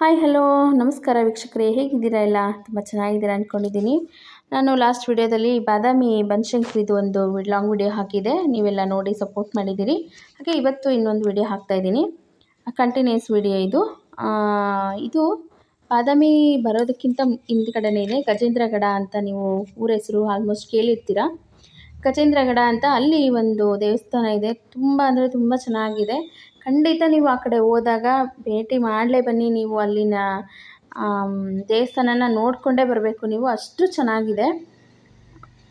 Hi hello ನಮಸ್ಕಾರ ವೀಕ್ಷಕರೇ, ಹೇಗಿದ್ದೀರಾ? ಎಲ್ಲ ತುಂಬ ಚೆನ್ನಾಗಿದ್ದೀರಾ ಅಂದ್ಕೊಂಡಿದ್ದೀನಿ. ನಾನು ಲಾಸ್ಟ್ ವಿಡಿಯೋದಲ್ಲಿ ಬಾದಾಮಿ ಬನಶಂಕರಿದು ಒಂದು ಲಾಂಗ್ ವಿಡಿಯೋ ಹಾಕಿದೆ, ನೀವೆಲ್ಲ ನೋಡಿ ಸಪೋರ್ಟ್ ಮಾಡಿದ್ದೀರಿ. ಹಾಗೆ ಇವತ್ತು ಇನ್ನೊಂದು ವಿಡಿಯೋ ಹಾಕ್ತಾಯಿದ್ದೀನಿ, ಕಂಟಿನ್ಯೂಸ್ ವಿಡಿಯೋ ಇದು. ಇದು ಬಾದಾಮಿ ಬರೋದಕ್ಕಿಂತ ಹಿಂದ್ಗಡೆನೇ ಇದೆ ಗಜೇಂದ್ರಗಡ ಅಂತ. ನೀವು ಊರ ಹೆಸರು ಆಲ್ಮೋಸ್ಟ್ ಕೇಳಿರ್ತೀರ. ಗಜೇಂದ್ರಗಡ ಅಂತ ಅಲ್ಲಿ ಒಂದು ದೇವಸ್ಥಾನ ಇದೆ, ತುಂಬ ಅಂದರೆ ತುಂಬ ಚೆನ್ನಾಗಿದೆ. ಖಂಡಿತ ನೀವು ಆ ಕಡೆ ಹೋದಾಗ ಭೇಟಿ ಮಾಡಲೇ ಬನ್ನಿ. ನೀವು ಅಲ್ಲಿನ ದೇವಸ್ಥಾನನ ನೋಡಿಕೊಂಡೇ ಬರಬೇಕು ನೀವು, ಅಷ್ಟು ಚೆನ್ನಾಗಿದೆ.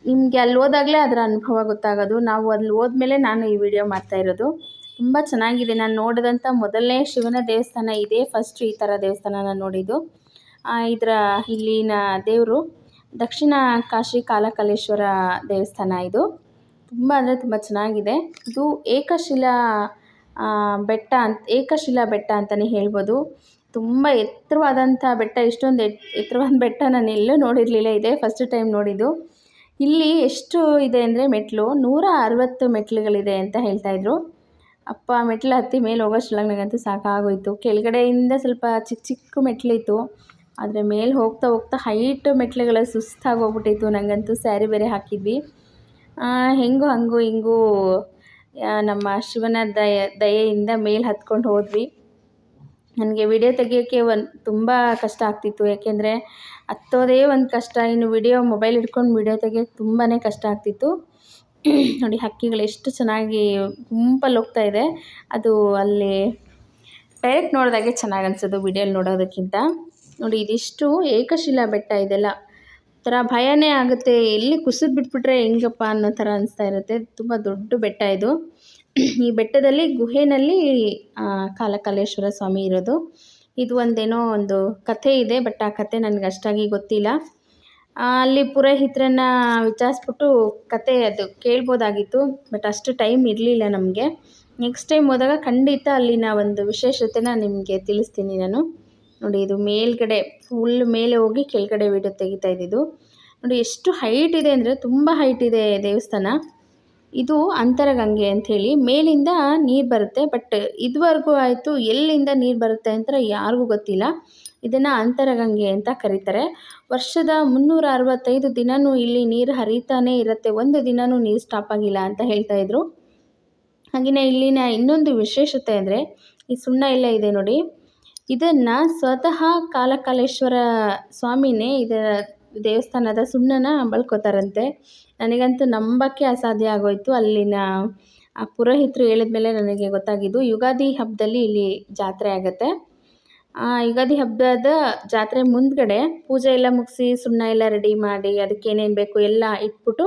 ನಿಮಗೆ ಅಲ್ಲಿ ಹೋದಾಗಲೇ ಅದರ ಅನುಭವ ಗೊತ್ತಾಗೋದು. ನಾವು ಅಲ್ಲಿ ಹೋದ್ಮೇಲೆ ನಾನು ಈ ವಿಡಿಯೋ ಮಾಡ್ತಾಯಿರೋದು. ತುಂಬ ಚೆನ್ನಾಗಿದೆ. ನಾನು ನೋಡಿದಂಥ ಮೊದಲನೇ ಶಿವನ ದೇವಸ್ಥಾನ ಇದೇ, ಫಸ್ಟ್ ಈ ಥರ ದೇವಸ್ಥಾನ ನಾನು ನೋಡಿದ್ದು. ಇಲ್ಲಿನ ದೇವರು ದಕ್ಷಿಣ ಕಾಶಿ ಕಾಲಕಲೇಶ್ವರ ದೇವಸ್ಥಾನ. ಇದು ತುಂಬ ಅಂದರೆ ತುಂಬ ಚೆನ್ನಾಗಿದೆ. ಇದು ಏಕಶಿಲಾ ಬೆಟ್ಟ ಅಂತಲೇ ಹೇಳ್ಬೋದು. ತುಂಬ ಎತ್ತರವಾದಂಥ ಬೆಟ್ಟ. ಇಷ್ಟೊಂದು ಎತ್ತರವಾದ ಬೆಟ್ಟ ನಾನು ಎಲ್ಲೂ ನೋಡಿರಲಿಲ್ಲ, ಇದೇ ಫಸ್ಟ್ ಟೈಮ್ ನೋಡಿದ್ದು. ಇಲ್ಲಿ ಎಷ್ಟು ಇದೆ ಅಂದರೆ ಮೆಟ್ಲು 160 ಮೆಟ್ಲುಗಳಿದೆ ಅಂತ ಹೇಳ್ತಾಯಿದ್ರು. ಅಪ್ಪ ಮೆಟ್ಲು ಹತ್ತಿ ಮೇಲೆ ಹೋಗೋಷ್ಟೊಳಗೆ ನನಗಂತೂ ಸಾಕಾಗೋಯಿತು. ಕೆಳಗಡೆಯಿಂದ ಸ್ವಲ್ಪ ಚಿಕ್ಕ ಚಿಕ್ಕ ಮೆಟ್ಲಿತ್ತು, ಆದರೆ ಮೇಲೆ ಹೋಗ್ತಾ ಹೋಗ್ತಾ ಹೈಟ್ ಮೆಟ್ಲುಗಳ ಸುಸ್ತಾಗಿ ಹೋಗ್ಬಿಟ್ಟಿತ್ತು. ನನಗಂತೂ ಸ್ಯಾರಿ ಬೇರೆ ಹಾಕಿದ್ವಿ. ಹೆಂಗೂ ಹಿಂಗೂ ನಮ್ಮ ಶಿವನ ದಯೆಯಿಂದ ಮೇಲೆ ಹತ್ಕೊಂಡು ಹೋದ್ವಿ. ನನಗೆ ವಿಡಿಯೋ ತೆಗಿಯೋಕ್ಕೆ ತುಂಬ ಕಷ್ಟ ಆಗ್ತಿತ್ತು, ಏಕೆಂದರೆ ಹತ್ತೋದೇ ಒಂದು ಕಷ್ಟ, ಇನ್ನು ಮೊಬೈಲ್ ಹಿಡ್ಕೊಂಡು ವಿಡಿಯೋ ತೆಗಿಯೋಕ್ಕೆ ತುಂಬಾ ಕಷ್ಟ ಆಗ್ತಿತ್ತು. ನೋಡಿ ಹಕ್ಕಿಗಳು ಎಷ್ಟು ಚೆನ್ನಾಗಿ ಗುಂಪಲ್ಲಿ ಹೋಗ್ತಾ ಇದೆ. ಅದು ಅಲ್ಲಿ ಡೈರೆಕ್ಟ್ ನೋಡಿದಾಗೆ ಚೆನ್ನಾಗಿ ಅನಿಸೋದು ವಿಡಿಯೋಲಿ ನೋಡೋದಕ್ಕಿಂತ. ನೋಡಿ ಇದಿಷ್ಟು ಏಕಶಿಲಾ ಬೆಟ್ಟ. ಇದೆಲ್ಲ ಥರ ಭಯನೇ ಆಗುತ್ತೆ, ಎಲ್ಲಿ ಕುಸಿದು ಬಿಟ್ಬಿಟ್ರೆ ಹೆಂಗಪ್ಪ ಅನ್ನೋ ಥರ ಅನಿಸ್ತಾ ಇರುತ್ತೆ. ತುಂಬ ದೊಡ್ಡ ಬೆಟ್ಟ ಇದು. ಈ ಬೆಟ್ಟದಲ್ಲಿ ಗುಹೆಯಲ್ಲಿ ಕಾಲಕಲೇಶ್ವರ ಸ್ವಾಮಿ ಇರೋದು. ಇದು ಒಂದೇನೋ ಒಂದು ಕಥೆ ಇದೆ, ಬಟ್ ಆ ಕಥೆ ನನಗೆ ಅಷ್ಟಾಗಿ ಗೊತ್ತಿಲ್ಲ. ಅಲ್ಲಿ ಪುರೋಹಿತರನ್ನ ವಿಚಾರಿಸ್ಬಿಟ್ಟು ಕತೆ ಅದು ಕೇಳ್ಬೋದಾಗಿತ್ತು, ಬಟ್ ಅಷ್ಟು ಟೈಮ್ ಇರಲಿಲ್ಲ ನಮಗೆ. ನೆಕ್ಸ್ಟ್ ಟೈಮ್ ಹೋದಾಗ ಖಂಡಿತ ಅಲ್ಲಿನ ಒಂದು ವಿಶೇಷತೆನ ನಿಮಗೆ ತಿಳಿಸ್ತೀನಿ ನಾನು. ನೋಡಿ ಇದು ಮೇಲ್ಗಡೆ ಫುಲ್ ಮೇಲೆ ಹೋಗಿ ಕೆಳಗಡೆ ವಿಡಿಯೋ ತೆಗಿತಾ ಇದ್ದಿದ್ದು. ನೋಡಿ ಎಷ್ಟು ಹೈಟ್ ಇದೆ ಅಂದರೆ ತುಂಬ ಹೈಟ್ ಇದೆ ದೇವಸ್ಥಾನ. ಇದು ಅಂತರಗಂಗೆ ಅಂಥೇಳಿ ಮೇಲಿಂದ ನೀರು ಬರುತ್ತೆ, ಬಟ್ ಇದುವರೆಗೂ ಆಯಿತು ಎಲ್ಲಿಂದ ನೀರು ಬರುತ್ತೆ ಅಂತ ಯಾರಿಗೂ ಗೊತ್ತಿಲ್ಲ. ಇದನ್ನು ಅಂತರಗಂಗೆ ಅಂತ ಕರೀತಾರೆ. ವರ್ಷದ 365 ದಿನವೂ ಇಲ್ಲಿ ನೀರು ಹರಿತಾನೇ ಇರುತ್ತೆ, ಒಂದು ದಿನವೂ ನೀರು ಸ್ಟಾಪ್ ಆಗಿಲ್ಲ ಅಂತ ಹೇಳ್ತಾಯಿದ್ರು. ಹಾಗೆಯೇ ಇಲ್ಲಿನ ಇನ್ನೊಂದು ವಿಶೇಷತೆ ಅಂದರೆ ಈ ಸುಣ್ಣ ಎಲ್ಲ ಇದೆ ನೋಡಿ, ಇದನ್ನು ಸ್ವತಃ ಕಾಲಕಲೇಶ್ವರ ಸ್ವಾಮಿನೇ ಇದರ ದೇವಸ್ಥಾನದ ಸುಣ್ಣನ ಬಳ್ಕೋತಾರಂತೆ. ನನಗಂತೂ ನಂಬೋಕ್ಕೆ ಅಸಾಧ್ಯ ಆಗೋಯಿತು. ಅಲ್ಲಿನ ಪುರೋಹಿತರು ಹೇಳಿದ್ಮೇಲೆ ನನಗೆ ಗೊತ್ತಾಗಿದ್ದು. ಯುಗಾದಿ ಹಬ್ಬದಲ್ಲಿ ಇಲ್ಲಿ ಜಾತ್ರೆ ಆಗುತ್ತೆ. ಯುಗಾದಿ ಹಬ್ಬದ ಜಾತ್ರೆ ಮುಂದ್ಗಡೆ ಪೂಜೆ ಎಲ್ಲ ಮುಗಿಸಿ ಸುಣ್ಣ ಎಲ್ಲ ರೆಡಿ ಮಾಡಿ ಅದಕ್ಕೆ ಏನೇನು ಬೇಕು ಎಲ್ಲ ಇಟ್ಬಿಟ್ಟು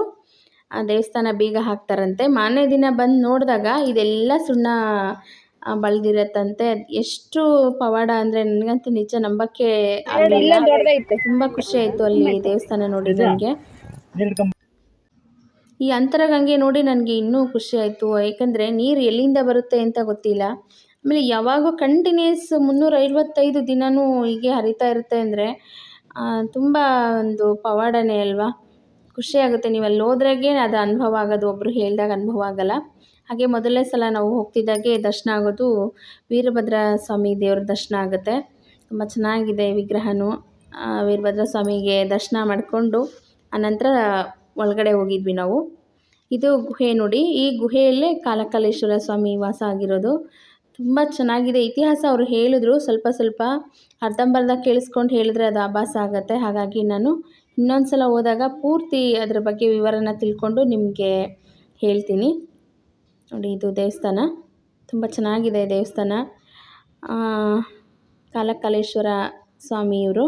ದೇವಸ್ಥಾನ ಬೀಗ ಹಾಕ್ತಾರಂತೆ. ಮಾರನೇ ದಿನ ಬಂದು ನೋಡಿದಾಗ ಇದೆಲ್ಲ ಸುಣ್ಣ ಬಳ್ದಿರತ್ತಂತೆ. ಎಷ್ಟು ಪವಾಡ ಅಂದರೆ ನನಗಂತೂ ನಿಜ ನಂಬೋಕ್ಕೆ ಆಗಲಿಲ್ಲ. ತುಂಬ ಖುಷಿ ಆಯಿತು ಅಲ್ಲಿ ದೇವಸ್ಥಾನ ನೋಡಿ ನನಗೆ. ಈ ಅಂತರಗಂಗೆ ನೋಡಿ ನನಗೆ ಇನ್ನೂ ಖುಷಿ ಆಯಿತು, ಏಕೆಂದರೆ ನೀರು ಎಲ್ಲಿಂದ ಬರುತ್ತೆ ಅಂತ ಗೊತ್ತಿಲ್ಲ. ಆಮೇಲೆ ಯಾವಾಗೂ ಕಂಟಿನ್ಯೂಸ್ 365 ದಿನವೂ ಹೀಗೆ ಹರಿತಾ ಇರುತ್ತೆ ಅಂದರೆ ತುಂಬ ಒಂದು ಪವಾಡನೇ ಅಲ್ವಾ. ಖುಷಿಯಾಗುತ್ತೆ. ನೀವು ಅಲ್ಲಿ ಹೋದ್ರಾಗೆ ಅದು ಅನುಭವ ಆಗೋದು, ಒಬ್ಬರು ಹೇಳಿದಾಗ ಅನುಭವ ಆಗೋಲ್ಲ. ಹಾಗೆ ಮೊದಲನೇ ಸಲ ನಾವು ಹೋಗ್ತಿದ್ದಾಗೆ ದರ್ಶನ ಆಗೋದು ವೀರಭದ್ರ ಸ್ವಾಮಿ ದೇವ್ರ ದರ್ಶನ ಆಗುತ್ತೆ. ತುಂಬ ಚೆನ್ನಾಗಿದೆ ವಿಗ್ರಹನೂ. ವೀರಭದ್ರ ಸ್ವಾಮಿಗೆ ದರ್ಶನ ಮಾಡಿಕೊಂಡು ಆನಂತರ ಒಳಗಡೆ ಹೋಗಿದ್ವಿ ನಾವು. ಇದು ಗುಹೆ ನೋಡಿ, ಈ ಗುಹೆಯಲ್ಲೇ ಕಾಲಕಲೇಶ್ವರ ಸ್ವಾಮಿ ವಾಸ ಆಗಿರೋದು. ತುಂಬ ಚೆನ್ನಾಗಿದೆ. ಇತಿಹಾಸ ಅವರು ಹೇಳಿದ್ರು, ಸ್ವಲ್ಪ ಅರ್ಧಂಬರ್ಧ ಕೇಳಿಸ್ಕೊಂಡು ಹೇಳಿದ್ರೆ ಅದು ಆಭಾಸ ಆಗುತ್ತೆ. ಹಾಗಾಗಿ ನಾನು ಇನ್ನೊಂದು ಸಲ ಹೋದಾಗ ಪೂರ್ತಿ ಅದರ ಬಗ್ಗೆ ವಿವರನ ತಿಳ್ಕೊಂಡು ನಿಮಗೆ ಹೇಳ್ತೀನಿ. ನೋಡಿ ಇದು ದೇವಸ್ಥಾನ, ತುಂಬ ಚೆನ್ನಾಗಿದೆ ದೇವಸ್ಥಾನ. ಕಾಲಕಲೇಶ್ವರ ಸ್ವಾಮಿಯವರು.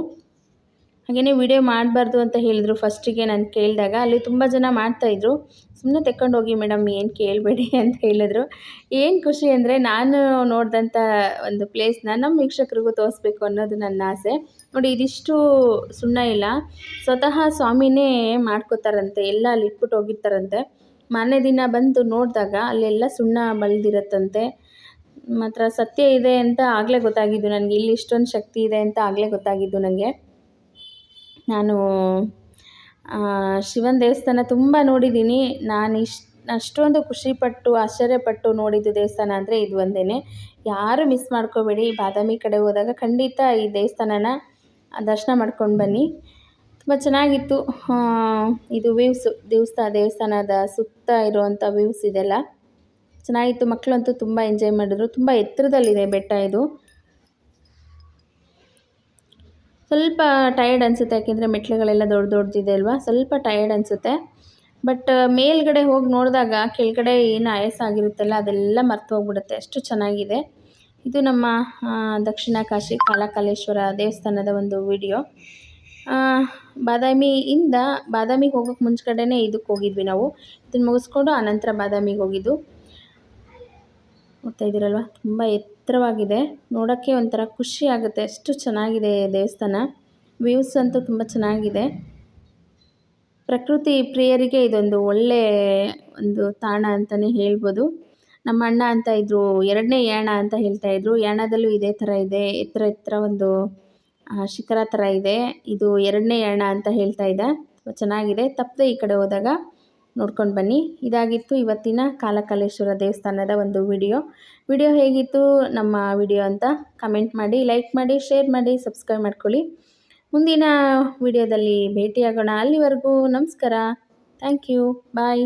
ಹಾಗೆಯೇ ವಿಡಿಯೋ ಮಾಡಬಾರ್ದು ಅಂತ ಹೇಳಿದ್ರು ಫಸ್ಟಿಗೆ ನಾನು ಕೇಳಿದಾಗ. ಅಲ್ಲಿ ತುಂಬ ಜನ ಮಾಡ್ತಾಯಿದ್ರು. ಸುಮ್ಮನೆ ತೆಕ್ಕೊಂಡು ಹೋಗಿ ಮೇಡಮ್, ಏನು ಕೇಳಬೇಡಿ ಅಂತ ಹೇಳಿದ್ರು. ಏನು ಖುಷಿ ಅಂದರೆ ನಾನು ನೋಡಿದಂಥ ಒಂದು ಪ್ಲೇಸ್ನ ನಮ್ಮ ವೀಕ್ಷಕರಿಗೂ ತೋರಿಸ್ಬೇಕು ಅನ್ನೋದು ನನ್ನ ಆಸೆ. ನೋಡಿ ಇದಿಷ್ಟು ಸುಣ್ಣ ಇಲ್ಲ ಸ್ವತಃ ಸ್ವಾಮಿನೇ ಮಾಡ್ಕೋತಾರಂತೆ, ಎಲ್ಲ ಅಲ್ಲಿ ಇಟ್ಬಿಟ್ಟು ಹೋಗಿರ್ತಾರಂತೆ. ಮಾರನೇ ದಿನ ಬಂದು ನೋಡಿದಾಗ ಅಲ್ಲೆಲ್ಲ ಸುಣ್ಣ ಬಳ್ದಿರತ್ತಂತೆ. ಮಾತ್ರ ಸತ್ಯ ಇದೆ ಅಂತ ಆಗಲೇ ಗೊತ್ತಾಗಿದ್ದು ನನಗೆ. ಇಲ್ಲಿ ಇಷ್ಟೊಂದು ಶಕ್ತಿ ಇದೆ ಅಂತ ಆಗಲೇ ಗೊತ್ತಾಗಿದ್ದು ನನಗೆ. ನಾನು ಶಿವನ ದೇವಸ್ಥಾನ ತುಂಬ ನೋಡಿದ್ದೀನಿ. ನಾನು ಅಷ್ಟೊಂದು ಖುಷಿಪಟ್ಟು ಆಶ್ಚರ್ಯಪಟ್ಟು ನೋಡಿದ್ದು ದೇವಸ್ಥಾನ ಅಂದರೆ ಇದು ಒಂದೇ. ಯಾರು ಮಿಸ್ ಮಾಡ್ಕೋಬೇಡಿ. ಬಾದಾಮಿ ಕಡೆ ಹೋದಾಗ ಖಂಡಿತ ಈ ದೇವಸ್ಥಾನನ ದರ್ಶನ ಮಾಡ್ಕೊಂಡು ಬನ್ನಿ. ತುಂಬ ಚೆನ್ನಾಗಿತ್ತು. ಇದು ದೇವಸ್ಥಾನದ ಸುತ್ತ ಇರುವಂಥ ವ್ಯೂವ್ಸ್ ಇದೆಲ್ಲ ಚೆನ್ನಾಗಿತ್ತು. ಮಕ್ಕಳಂತೂ ತುಂಬ ಎಂಜಾಯ್ ಮಾಡಿದ್ರು. ತುಂಬ ಎತ್ತರದಲ್ಲಿದೆ ಬೆಟ್ಟ ಇದು. ಸ್ವಲ್ಪ ಟಯರ್ಡ್ ಅನಿಸುತ್ತೆ, ಯಾಕೆಂದರೆ ಮೆಟ್ಲುಗಳೆಲ್ಲ ದೊಡ್ಡದಿದೆ ಅಲ್ವಾ, ಸ್ವಲ್ಪ ಟಯರ್ಡ್ ಅನಿಸುತ್ತೆ. ಬಟ್ ಮೇಲ್ಗಡೆ ಹೋಗಿ ನೋಡಿದಾಗ ಕೆಳಗಡೆ ಏನು ಆಯಾಸ ಅದೆಲ್ಲ ಮರ್ತು ಹೋಗ್ಬಿಡುತ್ತೆ, ಅಷ್ಟು ಚೆನ್ನಾಗಿದೆ. ಇದು ನಮ್ಮ ದಕ್ಷಿಣ ಕಾಶಿ ಕಾಲಕಾಲೇಶ್ವರ ದೇವಸ್ಥಾನದ ಒಂದು ವಿಡಿಯೋ. ಬಾದಾಮಿಗೆ ಹೋಗೋಕ್ಕೆ ಮುಂಚೆಗಡೆನೇ ಇದಕ್ಕೆ ಹೋಗಿದ್ವಿ ನಾವು. ಇದನ್ನು ಮುಗಿಸ್ಕೊಂಡು ಆನಂತರ ಬಾದಾಮಿಗೆ ಹೋಗಿದ್ದು. ನೋಡ್ತಾ ಇದ್ದೀರಲ್ವ, ತುಂಬ ಎತ್ತರವಾಗಿದೆ. ನೋಡೋಕ್ಕೆ ಒಂಥರ ಖುಷಿ ಆಗುತ್ತೆ, ಅಷ್ಟು ಚೆನ್ನಾಗಿದೆ ದೇವಸ್ಥಾನ. ವ್ಯೂಸ್ ಅಂತೂ ತುಂಬ ಚೆನ್ನಾಗಿದೆ. ಪ್ರಕೃತಿ ಪ್ರಿಯರಿಗೆ ಇದೊಂದು ಒಳ್ಳೆ ಒಂದು ತಾಣ ಅಂತಲೇ ಹೇಳ್ಬೋದು. ನಮ್ಮ ಅಣ್ಣ ಅಂತ ಇದ್ದರು, 2ನೇ ಯಾಣ ಅಂತ ಹೇಳ್ತಾಯಿದ್ರು. ಯಾಣದಲ್ಲೂ ಇದೇ ಥರ ಇದೆ, ಎತ್ತರ ಒಂದು ಶಿಖರ ಥರ ಇದೆ. ಇದು 2ನೇ ಯಾಣ ಅಂತ ಹೇಳ್ತಾ ಇದ್ದ. ತುಂಬ ಚೆನ್ನಾಗಿದೆ. ತಪ್ಪದೆ ಈ ಕಡೆ ಹೋದಾಗ ನೋಡ್ಕೊಂಡು ಬನ್ನಿ. ಇದಾಗಿತ್ತು ಇವತ್ತಿನ ಕಾಲಕಾಲೇಶ್ವರ ದೇವಸ್ಥಾನದ ಒಂದು ವಿಡಿಯೋ ಹೇಗಿತ್ತು ನಮ್ಮ ವಿಡಿಯೋ ಅಂತ ಕಮೆಂಟ್ ಮಾಡಿ, ಲೈಕ್ ಮಾಡಿ, ಶೇರ್ ಮಾಡಿ, ಸಬ್ಸ್ಕ್ರೈಬ್ ಮಾಡ್ಕೊಳ್ಳಿ. ಮುಂದಿನ ವಿಡಿಯೋದಲ್ಲಿ ಭೇಟಿಯಾಗೋಣ. ಅಲ್ಲಿವರೆಗೂ ನಮಸ್ಕಾರ. Thank you. ಬಾಯ್.